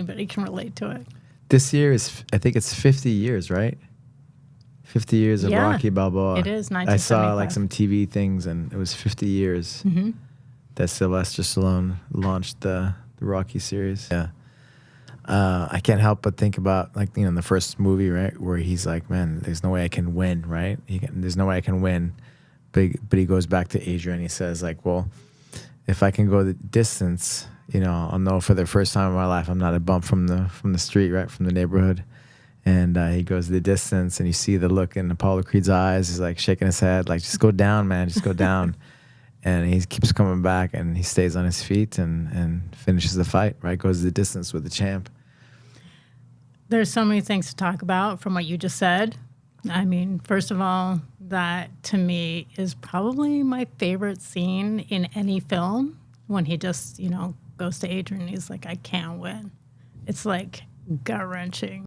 anybody can relate to it. This year is, I think it's 50 years, right? 50 years of Rocky Balboa. It is, 1975. I saw like some TV things, and it was 50 years that Sylvester Stallone launched the Rocky series. Yeah. I can't help but think about, like, you know, the first movie, right, where he's like, man, there's no way I can win, right? There's no way I can win. But he goes back to Adrian. He says, like, well, if I can go the distance, you know, I'll know for the first time in my life I'm not a bump from the street, right, from the neighborhood. And he goes the distance, and you see the look in Apollo Creed's eyes. He's like shaking his head, like, just go down, man, just go down. And he keeps coming back, and he stays on his feet and finishes the fight, right? Goes the distance with the champ. There's so many things to talk about from what you just said. I mean, first of all, that to me is probably my favorite scene in any film, when he just, you know, goes to Adrian and he's like, I can't win. It's like gut-wrenching.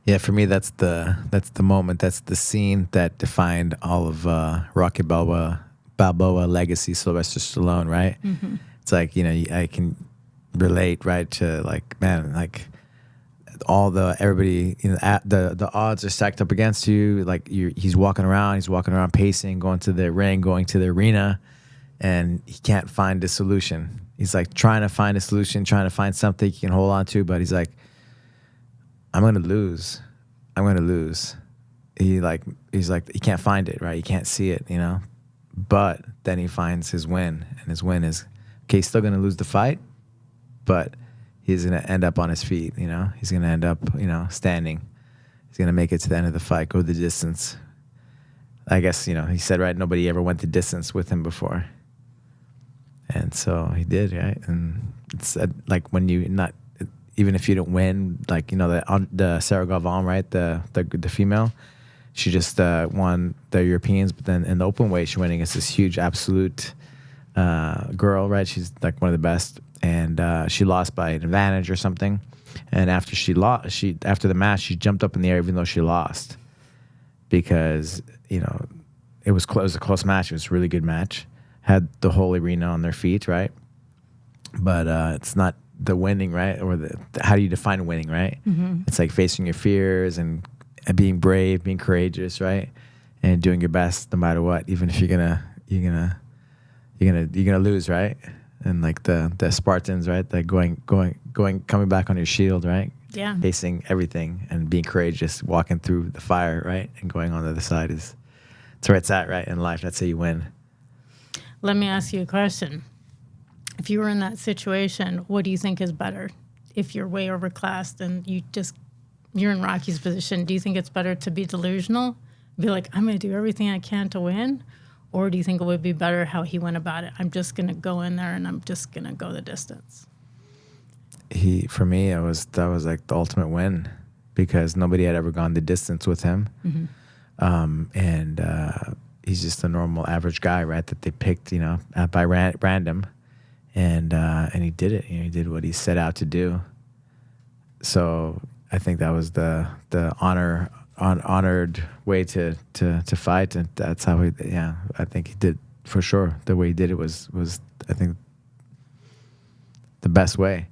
Yeah, for me, that's the moment. That's the scene that defined all of Rocky Balboa legacy, Sylvester Stallone, right? Mm-hmm. It's like, you know, I can relate, right, to, like, man, like, everybody, you know, the odds are stacked up against you. Like, he's walking around pacing, going to the ring, going to the arena, and he can't find a solution. He's like trying to find a solution, trying to find something he can hold on to, but he's like, I'm gonna lose. He's like, he can't find it, right? He can't see it, you know. But then he finds his win, and his win is, okay, he's still gonna lose the fight, but he's going to end up on his feet, you know? He's going to end up, you know, standing. He's going to make it to the end of the fight, go the distance. I guess, you know, he said, right, nobody ever went the distance with him before. And so he did, right? And it's like, when you not, even if you don't win, like, you know, the Sarah Galvan, right, the female, she just won the Europeans, but then in the open weight, she went against this huge absolute girl, right? She's like one of the best. And she lost by an advantage or something. And after after the match, she jumped up in the air even though she lost, because, you know, it was a close match. It was a really good match. Had the whole arena on their feet, right? But it's not the winning, right? Or how do you define winning, right? Mm-hmm. It's like facing your fears and being brave, being courageous, right? And doing your best no matter what, even if you're gonna lose, right? And like the Spartans, right? Like coming back on your shield, right? Yeah. Facing everything and being courageous, walking through the fire, right? And going on the other side it's where it's at, right? In life, that's how you win. Let me ask you a question. If you were in that situation, what do you think is better? If you're way overclassed and you're in Rocky's position, do you think it's better to be delusional? Be like, I'm going to do everything I can to win? Or do you think it would be better how he went about it? I'm just going to go in there and I'm just going to go the distance. For me, that was like the ultimate win, because nobody had ever gone the distance with him. Mm-hmm. And he's just a normal average guy, right? That they picked, you know, by random. And he did it. You know, he did what he set out to do. So I think that was the honored way to fight, and that's how I think he did, for sure. The way he did it was I think the best way.